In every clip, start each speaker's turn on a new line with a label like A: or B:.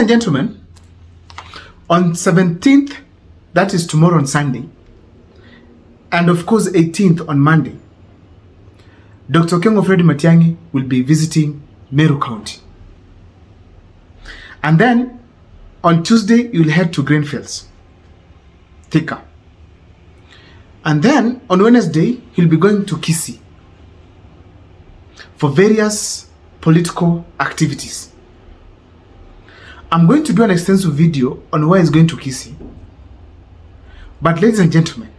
A: and gentlemen, on 17th, that is tomorrow on Sunday, and of course 18th on Monday, Dr. Matiang'i will be visiting Meru County. And then on Tuesday, you'll head to Greenfields, Thika. And then on Wednesday, he'll be going to Kisii for various political activities. I'm going to do an extensive video on why he's going to Kisii. But ladies and gentlemen,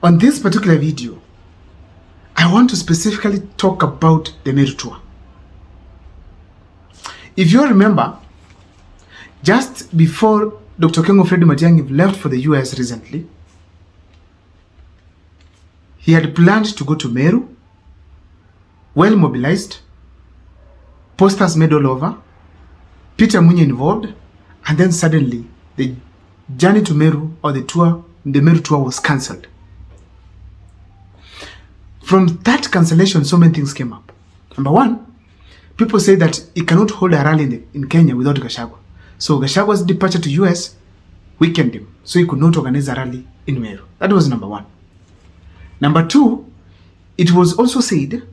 A: on this particular video, I want to specifically talk about the Meru tour. If you remember, just before Dr. Matiang'i left for the US recently, he had planned to go to Meru, well mobilized, posters made all over, Peter Munye involved, and then suddenly the journey to Meru, or the Meru tour was cancelled. From that cancellation, so many things came up. Number one, people say that he cannot hold a rally in Kenya without Gachagua. So Gachagua's departure to US weakened him, so he could not organize a rally in Meru. That was number one. Number two, it was also said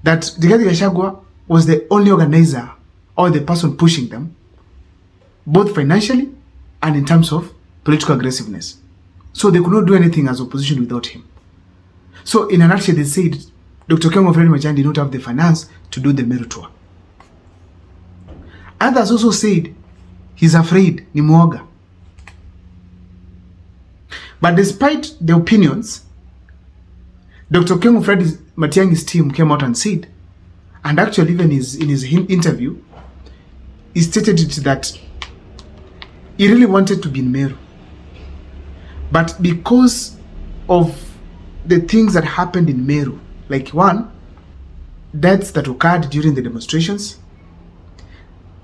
A: that Rigathi Gachagua was the only organizer or the person pushing them, both financially and in terms of political aggressiveness. So they could not do anything as opposition without him. So in a nutshell, they said Dr. Matiang'i did not have the finance to do the Meru tour. Others also said he's afraid, ni mwoga. But despite the opinions, Dr. Matiang'i's team came out and said, and actually even in his interview, he stated it that he really wanted to be in Meru. But because of the things that happened in Meru, like one, deaths that occurred during the demonstrations,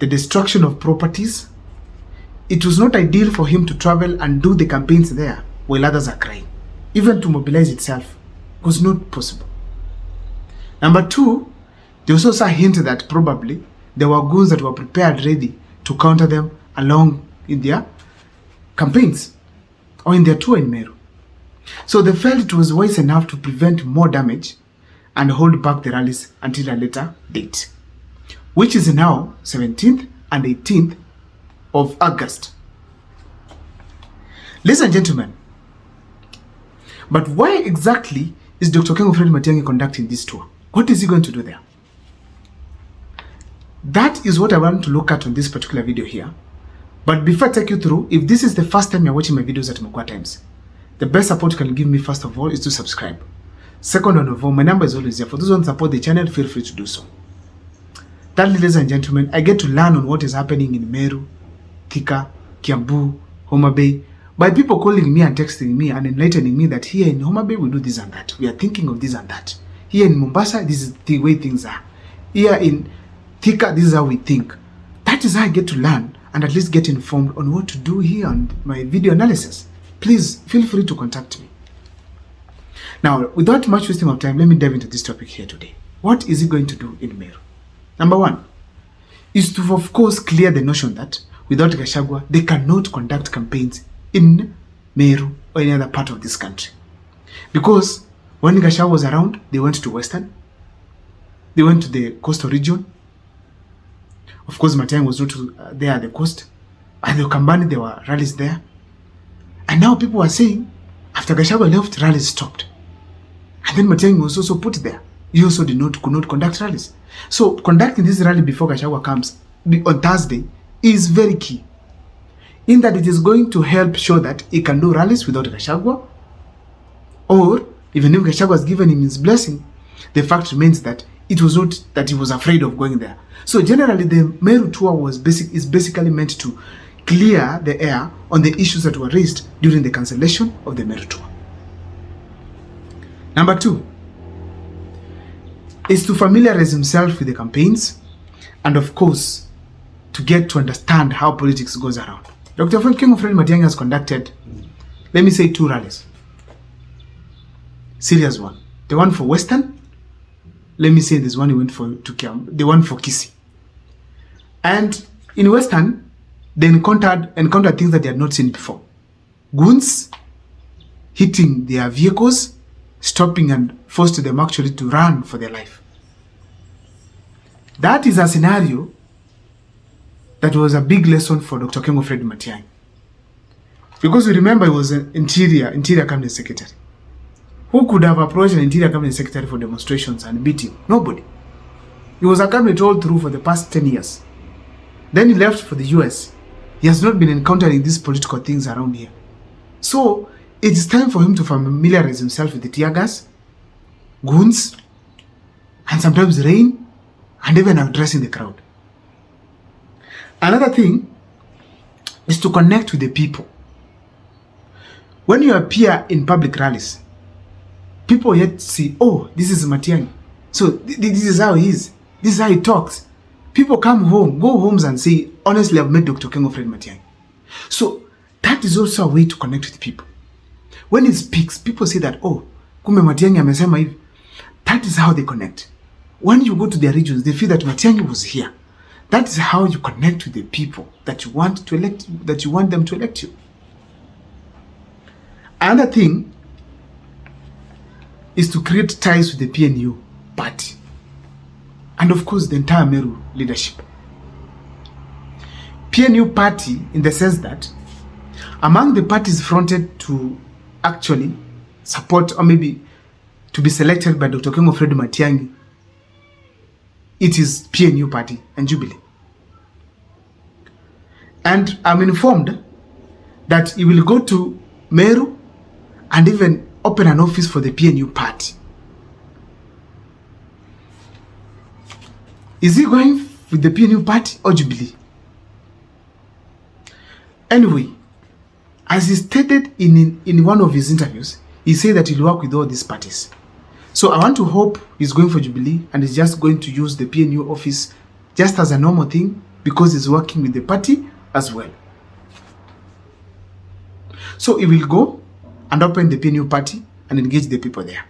A: the destruction of properties, it was not ideal for him to travel and do the campaigns there while others are crying. Even to mobilize itself was not possible. Number two, there was also a hint that probably there were goons that were prepared, ready to counter them along in their campaigns or in their tour in Meru. So they felt it was wise enough to prevent more damage and hold back the rallies until a later date, which is now 17th and 18th of August. Ladies and gentlemen, but why exactly is Dr. Matiang'i conducting this tour? What is he going to do there? That is what I want to look at on this particular video here. But before I take you through, if this is the first time you're watching my videos at Mokwa Times, the best support you can give me, first of all, is to subscribe. Second of all, my number is always there. For those who want to support the channel, feel free to do so. Thirdly, ladies and gentlemen, I get to learn on what is happening in Meru, Thika, Kiambu, Homa Bay, by people calling me and texting me and enlightening me that here in Homa Bay we do this and that. We are thinking of this and that. Here in Mombasa, this is the way things are. Here in Thika, this is how we think. That is how I get to learn and at least get informed on what to do here on my video analysis. Please feel free to contact me. Now, without much wasting of time, let me dive into this topic here today. What is he going to do in Meru? Number one is to, of course, clear the notion that without Gachagua, they cannot conduct campaigns in Meru or any other part of this country. Because when Gachagua was around, they went to Western, they went to the coastal region. Of course, Matiang'i was not there at the coast. At the Kambani, there were rallies there. And now people are saying, after Gachagua left, rallies stopped. And then Matiang'i was also put there. He also could not conduct rallies. So conducting this rally before Gachagua comes on Thursday is very key, in that it is going to help show that he can do rallies without Gachagua, or even if Gachagua has given him his blessing, the fact remains that it was not that he was afraid of going there. So generally, the Meru tour is basically meant to clear the air on the issues that were raised during the cancellation of the Meru tour. Number two is to familiarize himself with the campaigns and, of course, to get to understand how politics goes around. Dr. Matiang'i has conducted, let me say, 2 rallies. Serious one. The one for Western, let me say this one he went for the one for Kisii. And In Western, they encountered things that they had not seen before. Goons hitting their vehicles, stopping and forced them actually to run for their life. That is a scenario that was a big lesson for Dr. Kengo Fred Matiang'i. Because we remember he was an Interior Cabinet Secretary. Who could have approached an Interior Cabinet Secretary for demonstrations and beat him? Nobody. He was a cabinet all through for the past 10 years. Then he left for the US. He has not been encountering these political things around here. So, it is time for him to familiarize himself with the tear gas, goons, and sometimes rain, and even addressing the crowd. Another thing is to connect with the people. When you appear in public rallies, people yet see, oh, this is Matiang'i. So this is how he is. This is how he talks. People come home, go homes and say, honestly, I've met Dr. Kengo Fred Matiang'i. So that is also a way to connect with people. When he speaks, people say that, oh, kumbe Matiang'i amesema hivi. That is how they connect. When you go to their regions, they feel that Matiang'i was here. That is how you connect with the people that you want to elect, that you want them to elect you. Another thing is to create ties with the PNU party. And of course, the entire Meru leadership. PNU party, in the sense that among the parties fronted to actually support or maybe to be selected by Dr. Kengo Fred Matiang'i, it is PNU party and Jubilee. And I'm informed that he will go to Meru and even open an office for the PNU party. Is he going with the PNU party or Jubilee? Anyway, as he stated in one of his interviews, he said that he'll work with all these parties. So I want to hope he's going for Jubilee and he's just going to use the PNU office just as a normal thing because he's working with the party as well. So he will go and open the PNU party and engage the people there.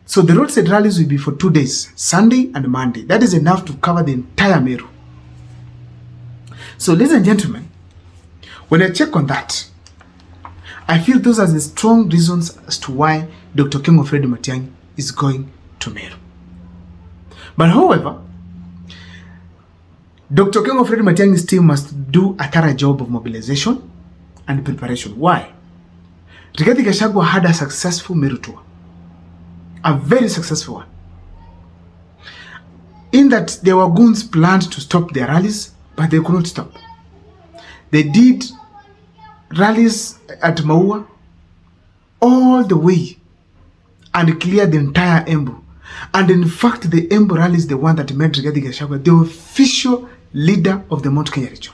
A: So the roadside rallies will be for 2 days, Sunday and Monday. That is enough to cover the entire Meru. So ladies and gentlemen, when I check on that, I feel those are the strong reasons as to why Dr. Kengo Fred Matiang'i is going to Meru. But however, Dr. Kengo Fred Matiang'i's team must do a thorough job of mobilization and preparation. Why? Rigathi Gachagua had a successful Meru tour. A very successful one. In that there were goons planned to stop their rallies, but they could not stop. They did rallies at Maua all the way and cleared the entire Embu. And in fact, the Embu rally is the one that made Rigathi Gachagua the official leader of the Mount Kenya region,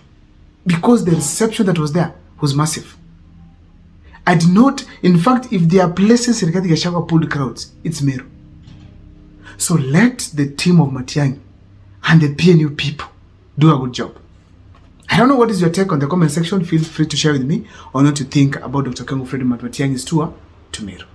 A: because the reception that was there was massive. I did not, in fact, if there are places Rigathi Gachagua pulled crowds, it's Meru. So let the team of Matiang'i and the PNU people do a good job. I don't know what is your take on the comment section. Feel free to share with me on what you think about Dr. Kengo Fred Matiang'i's tour to Meru.